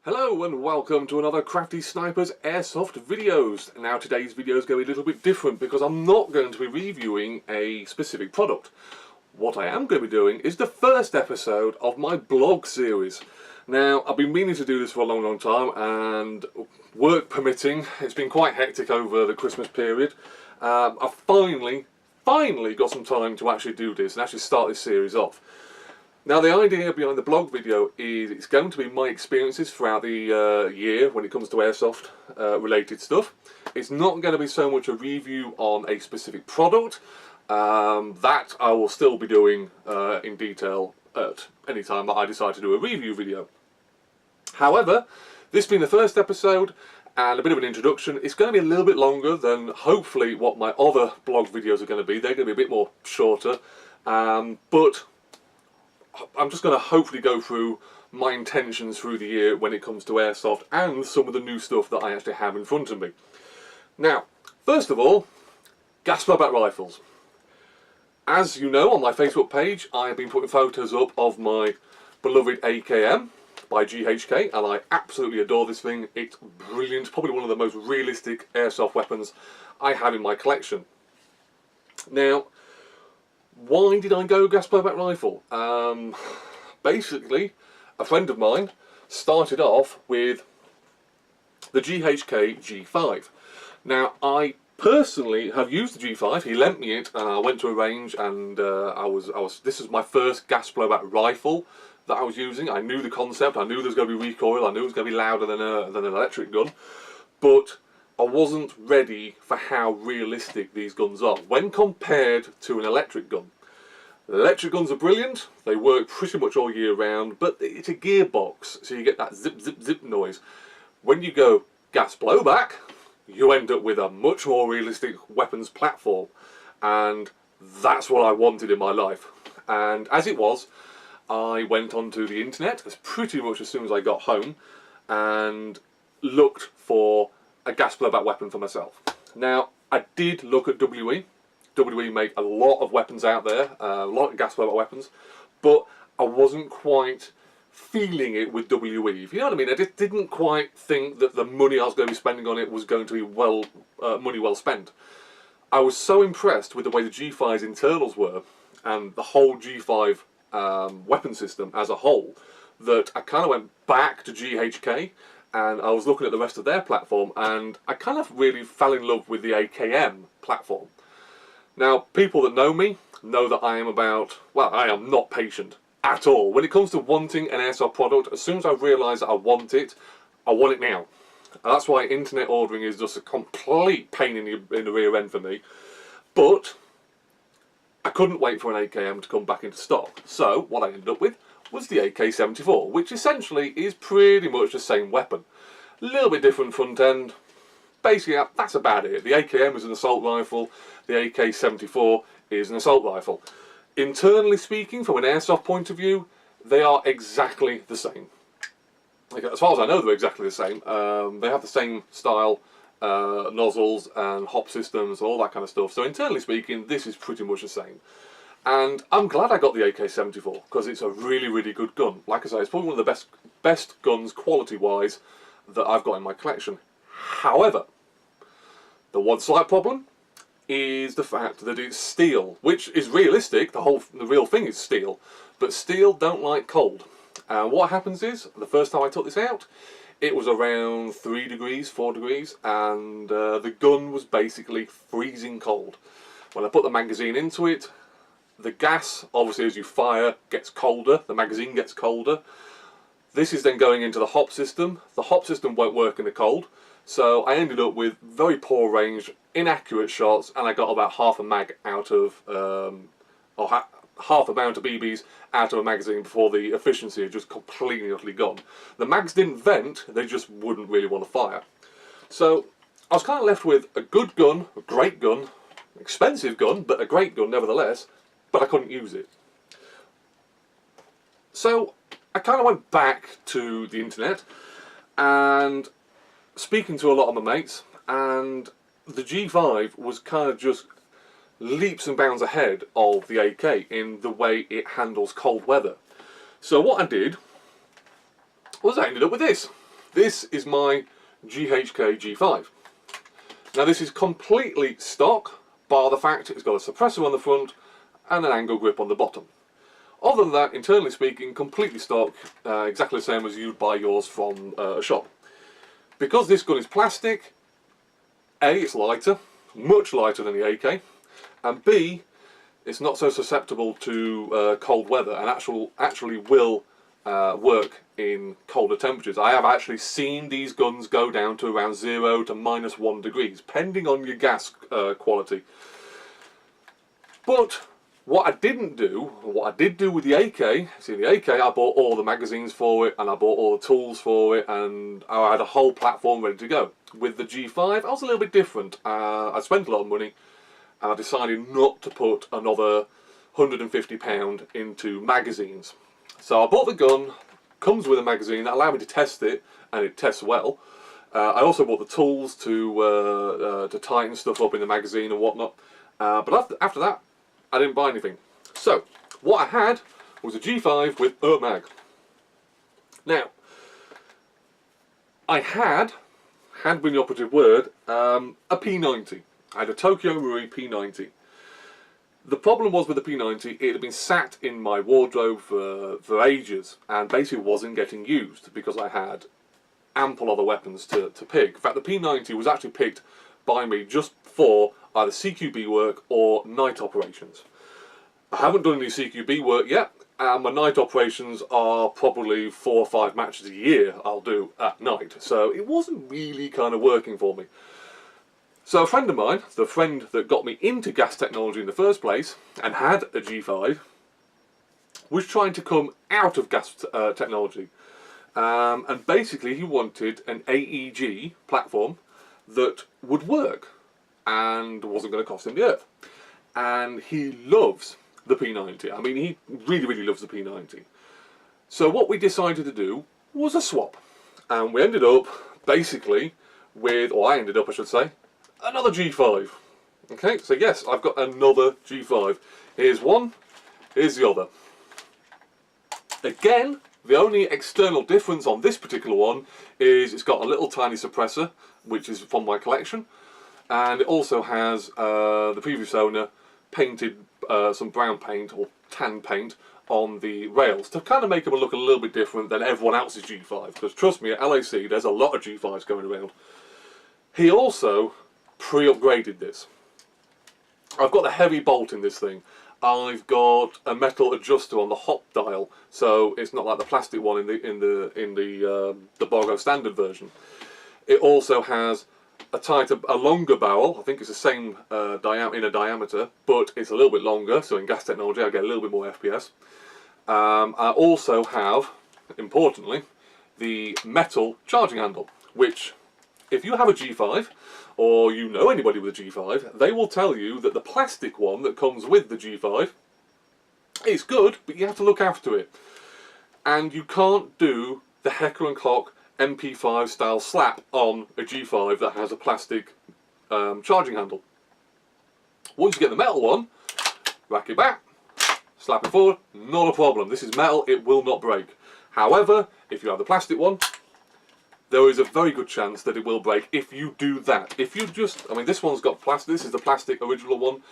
Hello and welcome to another CraftySniper's airsoft videos. Now today's video is going to be a little bit different because I'm not going to be reviewing a specific product. What I am going to be doing is the first episode of my blog series. Now I've been meaning to do this for a long time, and work permitting, it's been quite hectic over the Christmas period. I've finally got some time to actually do this and actually start this series off. Now the idea behind the blog video is it's going to be my experiences throughout the year when it comes to airsoft related stuff. It's not going to be so much a review on a specific product. That I will still be doing in detail at any time that I decide to do a review video. However, this being the first episode and a bit of an introduction, it's going to be a little bit longer than hopefully what my other blog videos are going to be. They're going to be a bit more shorter, but I'm just going to hopefully go through my intentions through the year when it comes to airsoft and some of the new stuff that I actually have in front of me. Now, first of all, gas blowback rifles. As you know, on my Facebook page, I have been putting photos up of my beloved AKM by GHK, and I absolutely adore this thing. It's brilliant, probably one of the most realistic airsoft weapons I have in my collection. Now, why did I go gas blowback rifle? Basically, a friend of mine started off with the GHK G5. Now, I personally have used the G5. He lent me it, and I went to a range, and this was my first gas blowback rifle that I was using. I knew the concept. I knew there was going to be recoil. I knew it was going to be louder than an electric gun, but I wasn't ready for how realistic these guns are when compared to an electric gun. Electric guns are brilliant, they work pretty much all year round, but it's a gearbox, so you get that zip zip zip noise. When you go gas blowback, you end up with a much more realistic weapons platform, and that's what I wanted in my life. And as it was, I went onto the internet pretty much as soon as I got home and looked for a gas blowback weapon for myself. Now, I did look at WE. WE make a lot of weapons out there, a lot of gas blowback weapons, but I wasn't quite feeling it with WE, if you know what I mean. I just didn't quite think that the money I was going to be spending on it was going to be money well spent. I was so impressed with the way the G5's internals were and the whole G5 weapon system as a whole that I kind of went back to GHK. And I was looking at the rest of their platform, and I kind of really fell in love with the AKM platform. Now, people that know me know that I am not patient at all. When it comes to wanting an airsoft product, as soon as I realise that I want it now. And that's why internet ordering is just a complete pain in the rear end for me. But I couldn't wait for an AKM to come back into stock. So, what I ended up with was the AK-74, which essentially is pretty much the same weapon. A little bit different front end. Basically, that's about it. The AKM is an assault rifle, the AK-74 is an assault rifle. Internally speaking, from an airsoft point of view, they are exactly the same. As far as I know, they're exactly the same. They have the same style, nozzles and hop systems, all that kind of stuff. So internally speaking, this is pretty much the same. And I'm glad I got the AK-74 because it's a really, really good gun. Like I say, it's probably one of the best guns quality-wise that I've got in my collection. However, the one slight problem is the fact that it's steel, which is realistic. The real thing is steel, but steel don't like cold. And what happens is, the first time I took this out, it was around 3 degrees, 4 degrees, and the gun was basically freezing cold. When I put the magazine into it, the gas, obviously as you fire, gets colder, the magazine gets colder. This is then going into the hop system. The hop system won't work in the cold, so I ended up with very poor range, inaccurate shots, and I got about half a mag out of, half amount of BBs out of a magazine before the efficiency had just completely and utterly gone. The mags didn't vent, they just wouldn't really want to fire. So I was kind of left with a good gun, a great gun, expensive gun, but a great gun nevertheless, but I couldn't use it. So I kind of went back to the internet and speaking to a lot of my mates, and the G5 was kind of just leaps and bounds ahead of the AK in the way it handles cold weather. So what I did was I ended up with this. This is my GHK G5. Now this is completely stock, bar the fact it's got a suppressor on the front and an angle grip on the bottom. Other than that, internally speaking, completely stock, exactly the same as you'd buy yours from a shop. Because this gun is plastic, A, it's lighter, much lighter than the AK, and B, it's not so susceptible to cold weather and actually will work in colder temperatures. I have actually seen these guns go down to around 0 to -1 degrees, depending on your gas quality. But what I didn't do, what I did do with the AK, see the AK, I bought all the magazines for it and I bought all the tools for it and I had a whole platform ready to go. With the G5 I was a little bit different. I spent a lot of money and I decided not to put another £150 into magazines. So I bought the gun, comes with a magazine that allowed me to test it and it tests well. I also bought the tools to tighten stuff up in the magazine and whatnot. But after that I didn't buy anything. So, what I had was a G5 with a mag. Now, I had been the operative word, a P90. I had a Tokyo Marui P90. The problem was with the P90, it had been sat in my wardrobe for ages and basically wasn't getting used because I had ample other weapons to pick. In fact, the P90 was actually picked by me just for either CQB work or night operations. I haven't done any CQB work yet, and my night operations are probably 4 or 5 matches a year I'll do at night, so it wasn't really kind of working for me. So a friend of mine, the friend that got me into gas technology in the first place, and had a G5, was trying to come out of gas technology. And basically he wanted an AEG platform that would work and wasn't going to cost him the earth. And he loves the P90. I mean, he really, really loves the P90. So what we decided to do was a swap. And we ended up basically with, or I ended up I should say, another G5. Okay, so yes, I've got another G5. Here's one, here's the other. Again, the only external difference on this particular one is it's got a little tiny suppressor, which is from my collection. And it also has the previous owner painted some brown paint or tan paint on the rails to kind of make them look a little bit different than everyone else's G5. Because trust me, at LAC there's a lot of G5s going around. He also pre-upgraded this. I've got the heavy bolt in this thing. I've got a metal adjuster on the hop dial, so it's not like the plastic one in the Bogo standard version. It also has a longer barrel. I think it's the same inner diameter, but it's a little bit longer. So in gas technology, I get a little bit more FPS. I also have, importantly, the metal charging handle, which, if you have a G5, or you know anybody with a G5, they will tell you that the plastic one that comes with the G5 is good, but you have to look after it. And you can't do the Heckler & Koch MP5 style slap on a G5 that has a plastic charging handle. Once you get the metal one, rack it back, slap it forward, not a problem. This is metal, it will not break. However, if you have the plastic one, there is a very good chance that it will break if you do that. If you just, I mean, this one's got plastic, this is the plastic original one.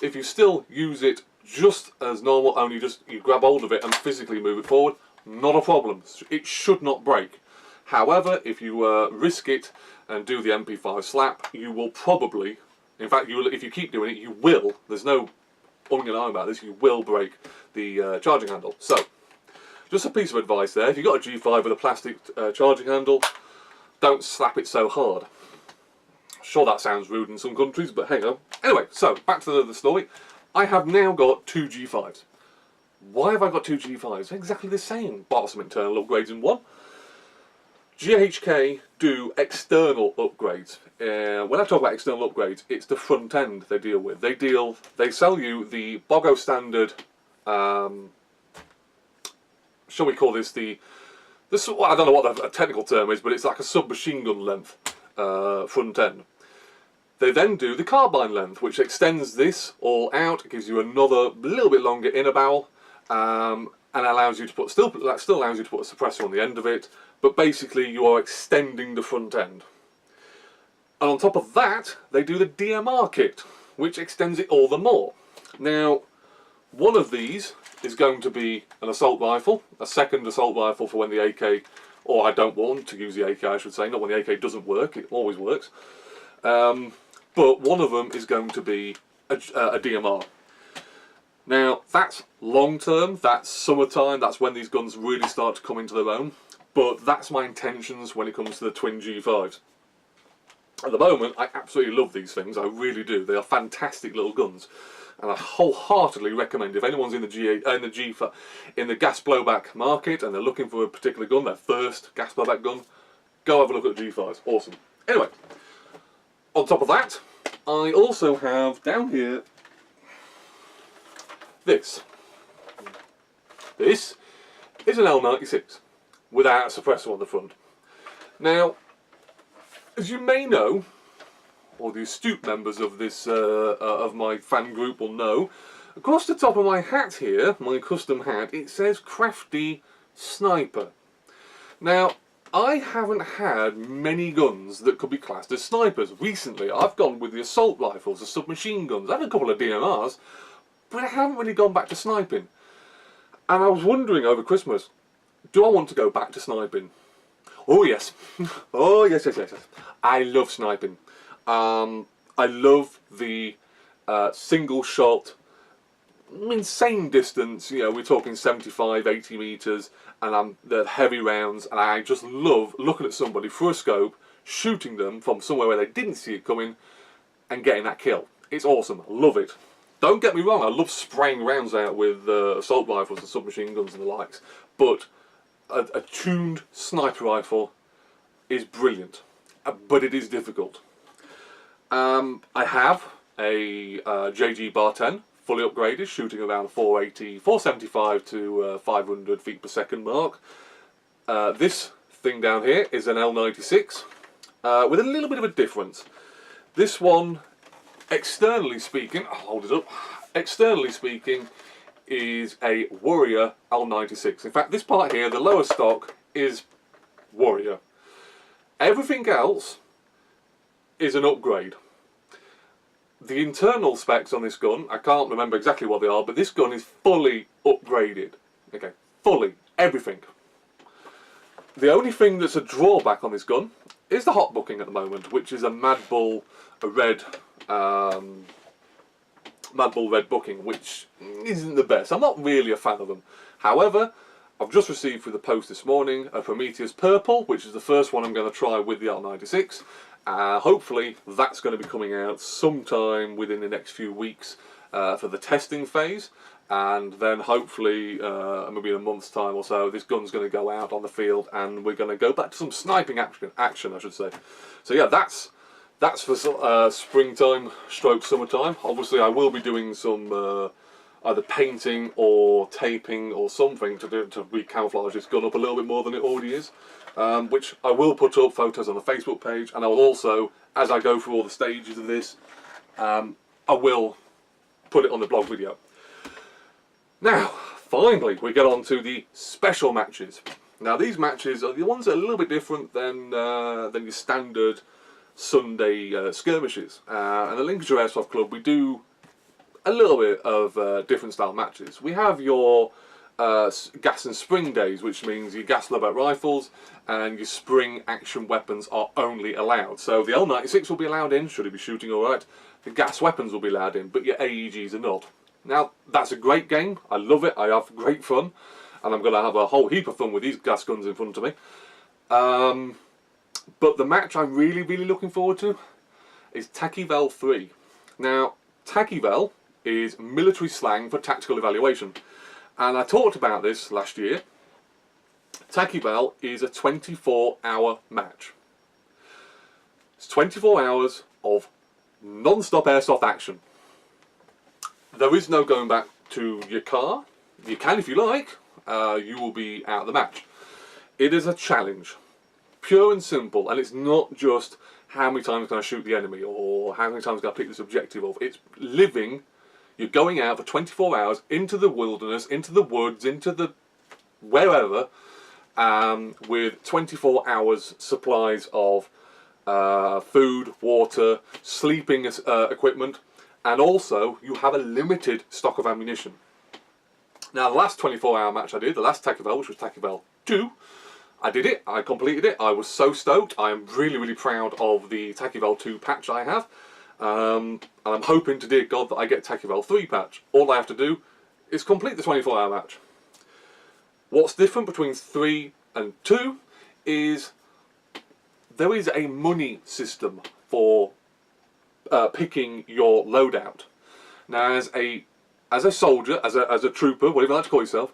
If you still use it just as normal, only just you grab hold of it and physically move it forward, not a problem. It should not break. However, if you risk it and do the MP5 slap, you will probably, in fact, if you keep doing it, you will, there's no umming and ahhing about this, you will break the charging handle. So, just a piece of advice there, if you've got a G5 with a plastic charging handle, don't slap it so hard. Sure, that sounds rude in some countries, but hey ho. Anyway, so back to the story. I have now got 2 G5s. Why have I got 2 G5s? Exactly the same, bar some internal upgrades in one. GHK do external upgrades. When I talk about external upgrades, it's the front end they deal with. They sell you the Bogo standard, shall we call this I don't know what the technical term is, but it's like a submachine gun length front end. They then do the carbine length, which extends this all out. It gives you another little bit longer inner barrel, and and allows you to put still allows you to put a suppressor on the end of it, but basically you are extending the front end. And on top of that, they do the DMR kit, which extends it all the more. Now, one of these is going to be an assault rifle, a second assault rifle for when the AK, or I don't want to use the AK, I should say, not when the AK doesn't work, it always works. But one of them is going to be a DMR. Now, that's long term, that's summertime, that's when these guns really start to come into their own, but that's my intentions when it comes to the twin G5s. At the moment, I absolutely love these things, I really do. They are fantastic little guns, and I wholeheartedly recommend if anyone's in the G5, in the gas blowback market and they're looking for a particular gun, their first gas blowback gun, go have a look at the G5s. Awesome. Anyway, on top of that, I also have down here this. This is an L96 without a suppressor on the front. Now, as you may know, or the astute members of this of my fan group will know, across the top of my hat here, my custom hat, it says Crafty Sniper. Now, I haven't had many guns that could be classed as snipers. Recently, I've gone with the assault rifles, the submachine guns, I had a couple of DMRs, but I haven't really gone back to sniping. And I was wondering over Christmas, do I want to go back to sniping? Oh yes, oh yes. I love sniping. I love the single shot, insane distance, you know, we're talking 75, 80 metres, and the heavy rounds, and I just love looking at somebody through a scope, shooting them from somewhere where they didn't see it coming, and getting that kill. It's awesome, I love it. Don't get me wrong, I love spraying rounds out with assault rifles and submachine guns and the likes, but a tuned sniper rifle is brilliant, but it is difficult. I have a JG Bar 10, fully upgraded, shooting around 475 to 500 feet per second mark. This thing down here is an L96 with a little bit of a difference. This one, externally speaking, I'll hold it up, externally speaking, is a Warrior L96. In fact, this part here, the lower stock, is Warrior. Everything else is an upgrade. The internal specs on this gun, I can't remember exactly what they are, but this gun is fully upgraded. Okay, fully, everything. The only thing that's a drawback on this gun is the hot bucking at the moment, which is a Mad Bull red bucking, which isn't the best. I'm not really a fan of them. However, I've just received through the post this morning a Prometheus Purple, which is the first one I'm going to try with the L96. Hopefully that's going to be coming out sometime within the next few weeks for the testing phase, and then hopefully maybe in a month's time or so this gun's going to go out on the field and we're going to go back to some sniping action I should say. So yeah, that's for springtime stroke summertime. Obviously I will be doing some either painting or taping or something to recamouflage this gun up a little bit more than it already is, which I will put up photos on the Facebook page, and I will also, as I go through all the stages of this, I will put it on the blog video. Now, finally, we get on to the special matches. Now, these matches are the ones that are a little bit different than your standard Sunday skirmishes. And the Lincolnshire Airsoft Club, we do a little bit of different style matches. We have your gas and spring days, which means your gas blowback rifles and your spring action weapons are only allowed. So the L96 will be allowed in, should it be shooting alright. The gas weapons will be allowed in, but your AEGs are not. Now, that's a great game. I love it. I have great fun. And I'm going to have a whole heap of fun with these gas guns in front of me. But the match I'm really, really looking forward to is Tachyvel 3. Now, Tachyvel is military slang for tactical evaluation. And I talked about this last year. Tachyvel is a 24-hour match. It's 24 hours of non-stop airsoft action. There is no going back to your car. You can if you like. You will be out of the match. It is a challenge. Pure and simple. And it's not just how many times can I shoot the enemy or how many times can I pick this objective off. It's living. You're going out for 24 hours into the wilderness, into the woods, into the wherever, with 24 hours supplies of food, water, sleeping equipment, and also you have a limited stock of ammunition. Now, the last 24-hour match I did, the last Takevel, which was Takevel 2, I did it, I completed it, I was so stoked. I am really, really proud of the Takevel 2 patch I have, and I'm hoping to dear God that I get Takevel 3 patch. All I have to do is complete the 24-hour match. What's different between 3 and 2 is there is a money system for picking your loadout. Now, as a soldier, as a trooper, whatever you like to call yourself,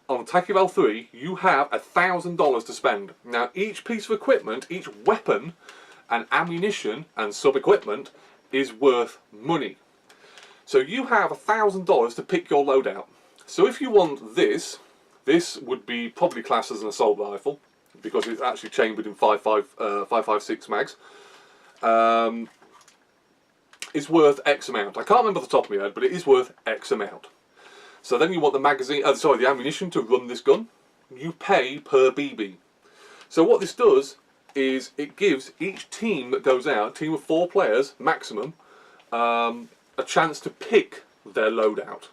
on Takevel 3, you have $1,000 to spend. Now, each piece of equipment, each weapon and ammunition and sub-equipment is worth money. So you have $1,000 to pick your loadout. So if you want this would be probably classed as an assault rifle, because it's actually chambered in 5.56 mags. It's worth X amount. I can't remember off the top of my head, but it is worth X amount. So then you want the magazine, the ammunition to run this gun. You pay per BB. So what this does is it gives each team that goes out, a team of 4 players maximum, a chance to pick their loadout,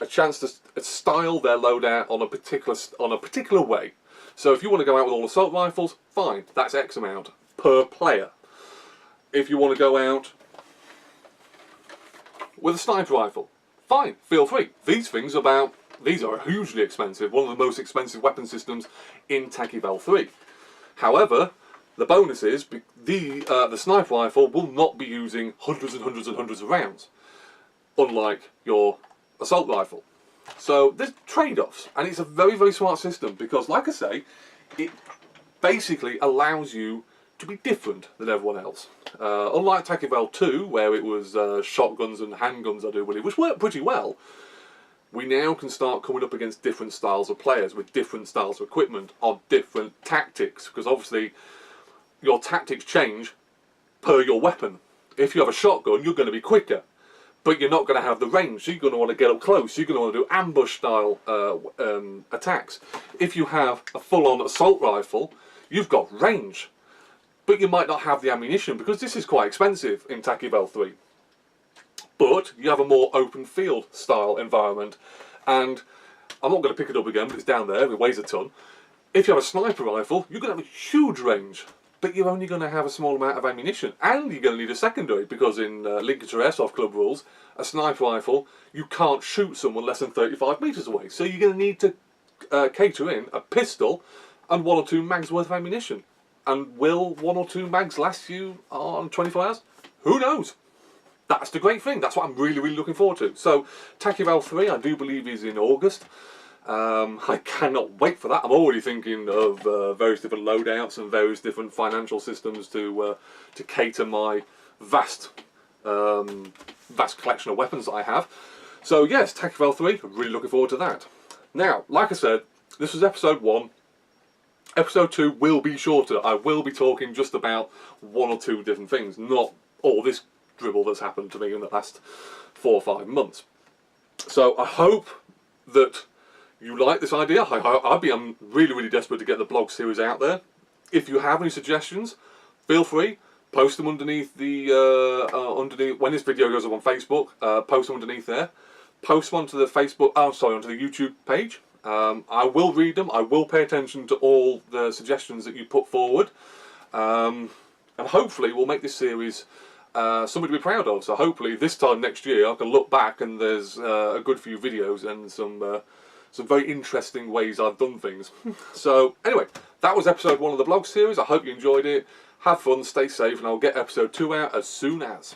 a chance to style their loadout on a particular way. So if you want to go out with all assault rifles, fine, that's X amount per player. If you want to go out with a sniper rifle, fine, feel free. These are hugely expensive, one of the most expensive weapon systems in Takevel 3. However, the bonus is the sniper rifle will not be using hundreds and hundreds and hundreds of rounds, unlike your assault rifle. So there's trade-offs, and it's a very, very smart system because, like I say, it basically allows you to be different than everyone else. Unlike Takevel 2, where it was shotguns and handguns I do believe, which worked pretty well, we now can start coming up against different styles of players with different styles of equipment on different tactics, because obviously your tactics change per your weapon. If you have a shotgun, you're going to be quicker, but you're not going to have the range, so you're going to want to get up close, you're going to want to do ambush style attacks. If you have a full-on assault rifle, you've got range, but you might not have the ammunition because this is quite expensive in Takevel 3. But you have a more open field style environment, and I'm not going to pick it up again, but it's down there, it weighs a ton. If you have a sniper rifle, you're going to have a huge range, but you're only going to have a small amount of ammunition, and you're going to need a secondary, because in Lincolnshire Airsoft Club rules, a sniper rifle, you can't shoot someone less than 35 metres away, so you're going to need to cater in a pistol and 1 or 2 mags worth of ammunition. And will 1 or 2 mags last you on 24 hours? Who knows? That's the great thing. That's what I'm really, really looking forward to. So, Takevel 3, I do believe, is in August. I cannot wait for that. I'm already thinking of various different loadouts and various different financial systems to cater my vast collection of weapons that I have. So yes, Takevel 3, I'm really looking forward to that. Now, like I said, this was episode 1. Episode 2 will be shorter. I will be talking just about 1 or 2 different things, not all this dribble that's happened to me in the last 4 or 5 months. So I hope that you like this idea. I'm really, really desperate to get the blog series out there. If you have any suggestions, feel free. Post them underneath underneath when this video goes up on Facebook. Post them underneath there. Post them onto the onto the YouTube page. I will read them. I will pay attention to all the suggestions that you put forward, and hopefully we'll make this series something to be proud of. So hopefully this time next year I can look back and there's a good few videos and some very interesting ways I've done things. So anyway, that was episode 1 of the blog series. I hope you enjoyed it. Have fun, stay safe, and I'll get episode 2 out as soon as.